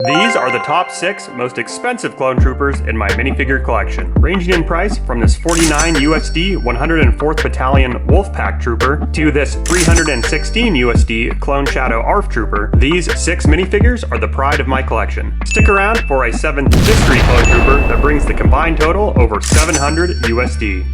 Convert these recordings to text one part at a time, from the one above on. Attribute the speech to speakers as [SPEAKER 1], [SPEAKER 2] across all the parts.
[SPEAKER 1] These are the top 6 most expensive clone troopers in my minifigure collection, ranging in price from this 49 USD 104th Battalion Wolfpack Trooper to this 316 USD Clone Shadowarf Trooper. These 6 minifigures are the pride of my collection. Stick around for a 7th Mystery Clone Trooper that brings the combined total over 700 USD.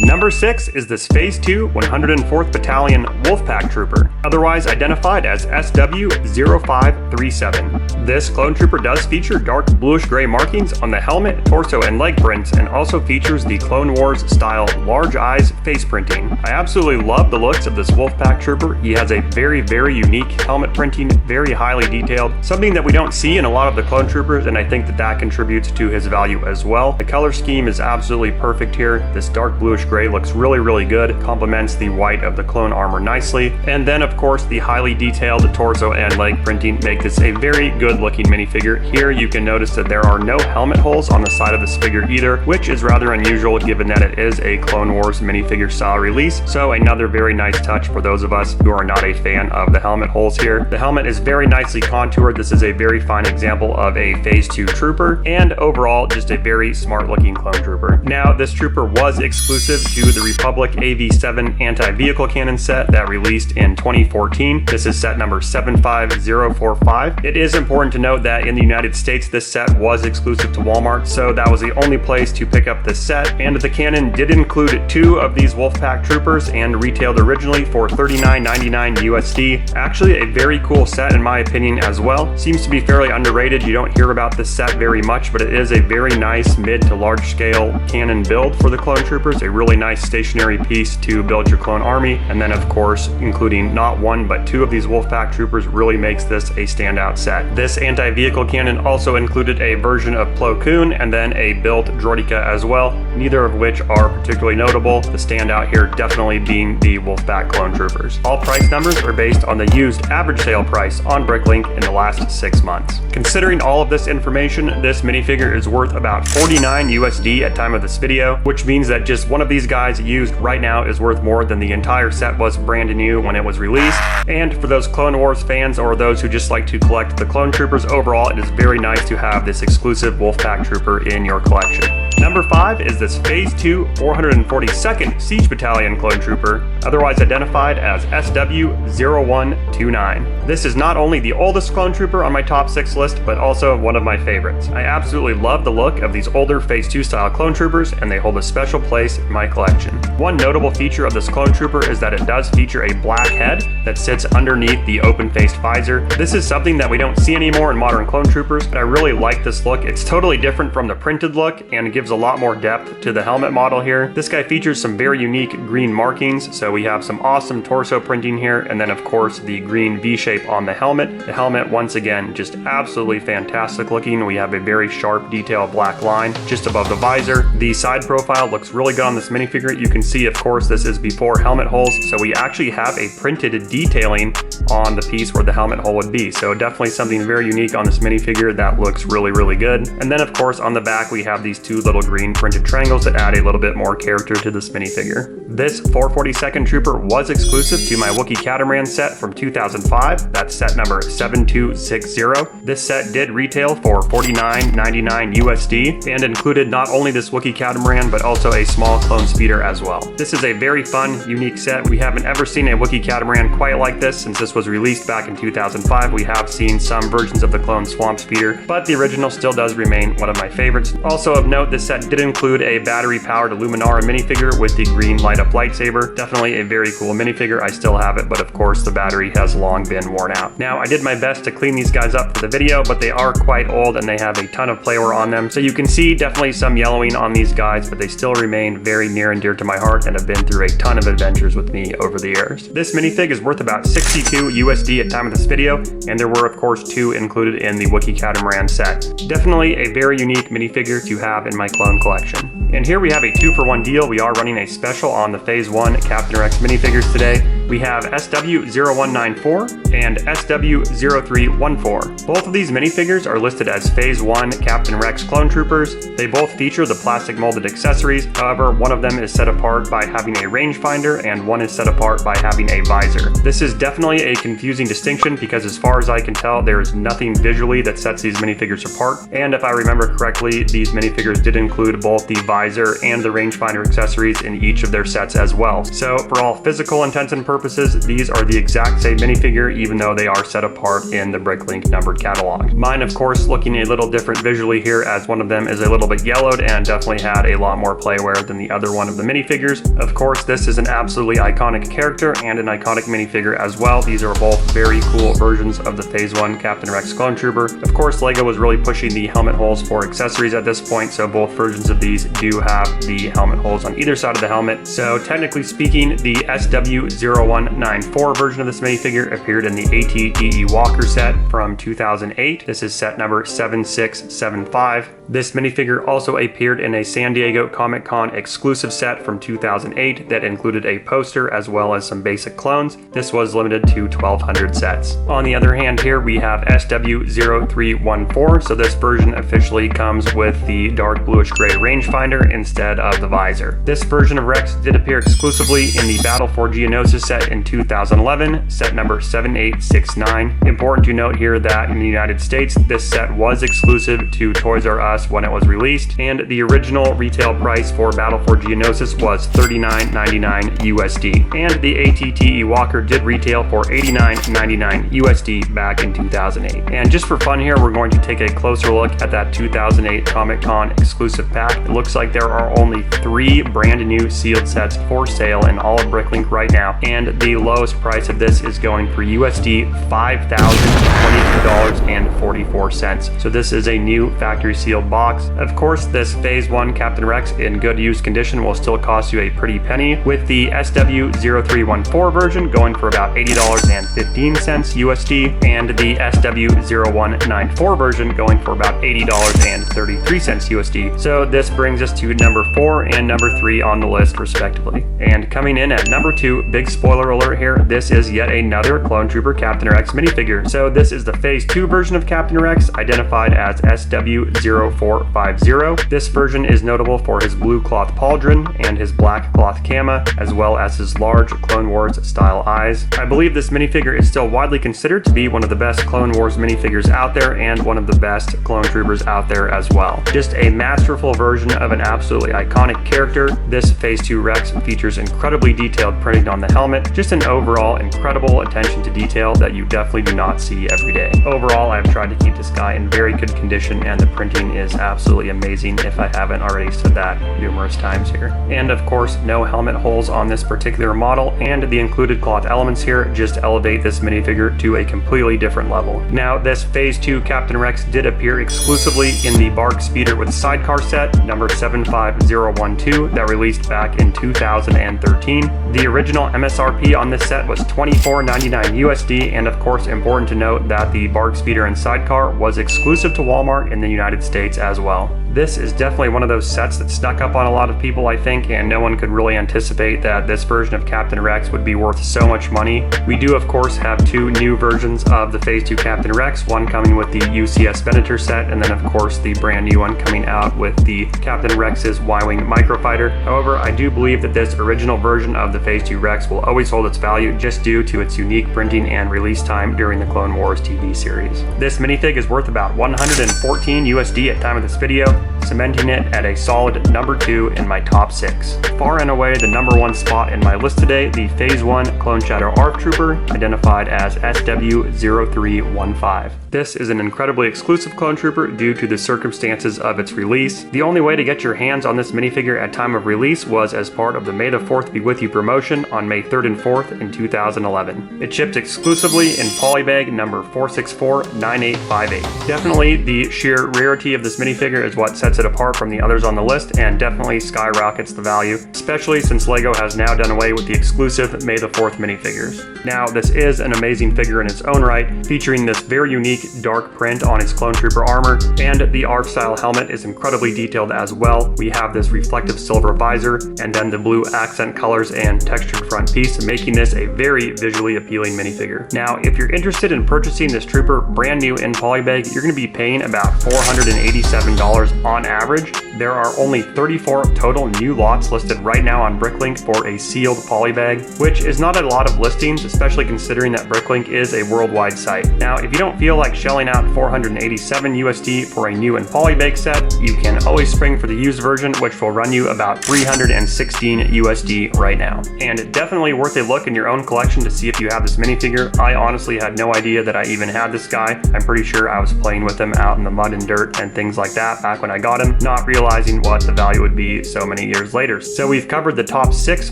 [SPEAKER 1] Number 6 is this Phase 2 104th Battalion Wolfpack Trooper, otherwise identified as SW0537. This clone trooper does feature dark bluish-gray markings on the helmet, torso, and leg prints, and also features the Clone Wars style large eyes face printing. I absolutely love the looks of this Wolfpack Trooper. He has a very unique helmet printing, very highly detailed, something that we don't see in a lot of the clone troopers, and I think that contributes to his value as well. The color scheme is absolutely perfect here. This dark bluish gray looks really good, complements the white of the clone armor nicely, and then of course the highly detailed torso and leg printing make this a very good looking minifigure. Here you can notice that there are no helmet holes on the side of this figure either, which is rather unusual given that it is a Clone Wars minifigure style release, so another very nice touch for those of us who are not a fan of the helmet holes here. The helmet is very nicely contoured. This is a very fine example of a Phase 2 trooper, and overall just a very smart looking clone trooper. Now this trooper was exclusive to the Republic AV7 anti-vehicle cannon set that released in 2014. This is set number 75045. It is important to note that in the United States this set was exclusive to Walmart, so that was the only place to pick up this set, and the cannon did include 2 of these Wolfpack troopers and retailed originally for $39.99 USD. Actually a very cool set in my opinion as well. Seems to be fairly underrated. You don't hear about this set very much, but it is a very nice mid to large scale cannon build for the clone troopers. A really nice stationary piece to build your clone army, and then of course including not 1 but 2 of these Wolfpack troopers really makes this a standout set. This anti-vehicle cannon also included a version of Plo Koon and then a built droideka as well, neither of which are particularly notable, the standout here definitely being the Wolfpack clone troopers. All price numbers are based on the used average sale price on Bricklink in the last 6 months. Considering all of this information, this minifigure is worth about 49 USD at time of this video, which means that just one of these guys used right now is worth more than the entire set was brand new when it was released. And for those Clone Wars fans or those who just like to collect the clone troopers overall, it is very nice to have this exclusive Wolfpack trooper in your collection. Number 5 is this Phase 2 442nd Siege Battalion Clone Trooper, otherwise identified as SW0129. This is not only the oldest clone trooper on my top 6 list, but also one of my favorites. I absolutely love the look of these older Phase 2 style clone troopers, and they hold a special place in my collection. One notable feature of this clone trooper is that it does feature a black head that sits underneath the open-faced visor. This is something that we don't see anymore in modern clone troopers, but I really like this look. It's totally different from the printed look and gives a lot more depth to the helmet model here. This guy features some very unique green markings, so we have some awesome torso printing here, and then of course the green V shape on the helmet. The helmet once again just absolutely fantastic looking. We have a very sharp detailed black line just above the visor. The side profile looks really good on this minifigure. You can see of course this is before helmet holes, so we actually have a printed detailing on the piece where the helmet hole would be, so definitely something very unique on this minifigure that looks really good. And then of course on the back we have these 2 little green printed triangles that add a little bit more character to this minifigure. This 442nd Trooper was exclusive to my Wookiee Catamaran set from 2005. That's set number 7260. This set did retail for $49.99 USD and included not only this Wookiee Catamaran but also a small clone speeder as well. This is a very fun, unique set. We haven't ever seen a Wookiee Catamaran quite like this since this was released back in 2005. We have seen some versions of the clone Swamp Speeder, but the original still does remain one of my favorites. Also of note, this set did include a battery-powered Luminara minifigure with the green light-up lightsaber. Definitely a very cool minifigure. I still have it, but of course the battery has long been worn out. Now, I did my best to clean these guys up for the video, but they are quite old and they have a ton of playwear on them. So you can see definitely some yellowing on these guys, but they still remain very near and dear to my heart and have been through a ton of adventures with me over the years. This minifig is worth about 62 USD at time of this video, and there were of course 2 included in the Wookiee Catamaran set. Definitely a very unique minifigure to have in my clone collection. And here we have a 2-for-1 deal. We are running a special on the Phase 1 Captain Rex minifigures today. we have SW0194 and SW0314. Both of these minifigures are listed as Phase 1 Captain Rex Clone Troopers. They both feature the plastic molded accessories, however, one of them is set apart by having a rangefinder and one is set apart by having a visor. This is definitely a confusing distinction because as far as I can tell, there is nothing visually that sets these minifigures apart, and if I remember correctly, these minifigures did include both the visor and the rangefinder accessories in each of their sets as well. So for all physical intents and purposes, these are the exact same minifigure even though they are set apart in the Bricklink numbered catalog. Mine, of course, looking a little different visually here as one of them is a little bit yellowed and definitely had a lot more playwear than the other one of the minifigures. Of course, this is an absolutely iconic character and an iconic minifigure as well. These are both very cool versions of the Phase 1 Captain Rex Clone Trooper. Of course, LEGO was really pushing the helmet holes for accessories at this point, so both versions of these do have the helmet holes on either side of the helmet. So technically speaking, the SW0194 version of this minifigure appeared in the AT-DE Walker set from 2008. This is set number 7675. This minifigure also appeared in a San Diego Comic-Con exclusive set from 2008 that included a poster as well as some basic clones. This was limited to 1,200 sets. On the other hand here we have SW0314, so this version officially comes with the dark bluish gray rangefinder instead of the visor. This version of Rex did appear exclusively in the Battle for Geonosis set in 2011, set number 7869. Important to note here that in the United States, this set was exclusive to Toys R Us when it was released, and the original retail price for Battle for Geonosis was $39.99 USD, and the AT-DE Walker did retail for $89.99 USD back in 2008. And just for fun here, we're going to take a closer look at that 2008 Comic-Con exclusive pack. It looks like there are only 3 brand new sealed sets for sale in all of Bricklink right now, and the lowest price of this is going for USD $5,022.44. So this is a new factory sealed box. Of course, this Phase 1 Captain Rex in good use condition will still cost you a pretty penny, with the SW0314 version going for about $80.15 USD, and the SW0194 version going for about $80.33 USD. So this brings us to number 4 and number 3 on the list respectively. And coming in at number 2, big spoiler alert here, this is yet another Clone Trooper Captain Rex minifigure. So this is the Phase 2 version of Captain Rex, identified as SW0450. This version is notable for his blue cloth pauldron and his black cloth cama, as well as his large Clone Wars style eyes. I believe this minifigure is still widely considered to be one of the best Clone Wars minifigures out there and one of the best Clone Troopers out there as well. Just a masterful version of an absolutely iconic character. This Phase 2 Rex features incredibly detailed printing on the helmet, just an overall incredible attention to detail that you definitely do not see every day. Overall, I've tried to keep this guy in very good condition and the printing is absolutely amazing if I haven't already said that numerous times here. And of course, no helmet holes on this particular model, and the included cloth elements here just elevate this minifigure to a completely different level. Now, this Phase 2 Captain Rex did appear exclusively in the Bark Speeder with Sidecar set number 75012 that released back in 2013. The original MSRP on this set was $24.99 USD, and of course, important to note that the Bark Speeder and Sidecar was exclusive to Walmart in the United States as well. This is definitely one of those sets that snuck up on a lot of people, I think, and no one could really anticipate that this version of Captain Rex would be worth so much money. We do, of course, have 2 new versions of the Phase 2 Captain Rex, one coming with the UCS Venator set, and then, of course, the brand new one coming out with the Captain Rex's Y-Wing Microfighter. However, I do believe that this original version of the Phase 2 Rex will always hold its value just due to its unique printing and release time during the Clone Wars TV series. This minifig is worth about $114 USD at time of this video, cementing it at a solid number 2 in my top 6. Far and away the number 1 spot in my list today, the Phase 1 Clone Shadowarf Trooper, identified as SW0315. This is an incredibly exclusive Clone Trooper due to the circumstances of its release. The only way to get your hands on this minifigure at time of release was as part of the May the 4th Be With You promotion on May 3rd and 4th in 2011. It shipped exclusively in polybag number 4649858. Definitely the sheer rarity of this minifigure is what sets sets it apart from the others on the list and definitely skyrockets the value, especially since LEGO has now done away with the exclusive May the 4th minifigures. Now, this is an amazing figure in its own right, featuring this very unique dark print on its clone trooper armor, and the ARF style helmet is incredibly detailed as well. We have this reflective silver visor, and then the blue accent colors and textured front piece, making this a very visually appealing minifigure. Now, if you're interested in purchasing this trooper brand new in polybag, you're going to be paying about $487 on average. There are only 34 total new lots listed right now on Bricklink for a sealed polybag, which is not a lot of listings, especially considering that Bricklink is a worldwide site. Now, if you don't feel like shelling out 487 USD for a new and polybag set, you can always spring for the used version, which will run you about 316 USD right now. And definitely worth a look in your own collection to see if you have this minifigure. I honestly had no idea that I even had this guy. I'm pretty sure I was playing with him out in the mud and dirt and things like that back when I got him, not realizing what the value would be so many years later. So we've covered the top 6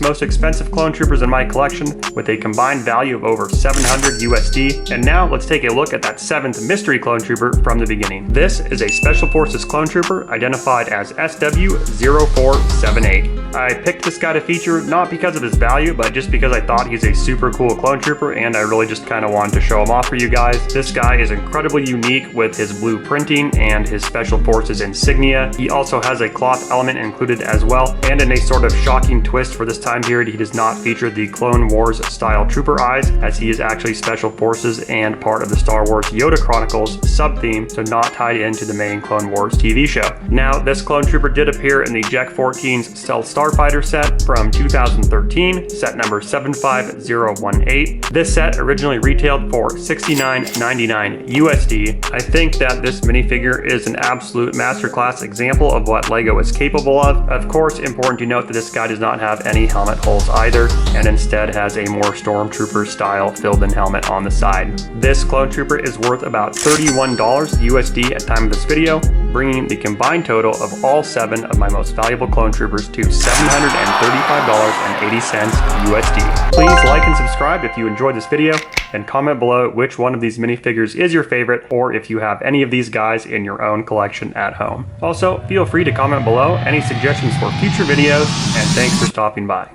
[SPEAKER 1] most expensive clone troopers in my collection with a combined value of over 700 USD. And now let's take a look at that 7th mystery clone trooper from the beginning. This is a Special Forces clone trooper identified as SW0478. I picked this guy to feature not because of his value, but just because I thought he's a super cool clone trooper and I really just kind of wanted to show him off for you guys. This guy is incredibly unique with his blue printing and his Special Forces insignia. He also has a cloth element included as well, and in a sort of shocking twist for this time period, he does not feature the Clone Wars style trooper eyes, as he is actually Special Forces and part of the Star Wars Yoda Chronicles sub-theme, so not tied into the main Clone Wars TV show. Now, this clone trooper did appear in the Jack 14's Stealth Starfighter set from 2013, set number 75018. This set originally retailed for $69.99 USD. I think that this minifigure is an absolute masterclass example of what LEGO is capable of. Of course, important to note that this guy does not have any helmet holes either, and instead has a more Stormtrooper style filled-in helmet on the side. This clone trooper is worth about $31 USD at time of this video, bringing the combined total of all 7 of my most valuable clone troopers to $735.80 USD. Please like and subscribe if you enjoyed this video, and comment below which one of these minifigures is your favorite, or if you have any of these guys in your own collection at home. Also, feel free to comment below any suggestions for future videos, and thanks for stopping by.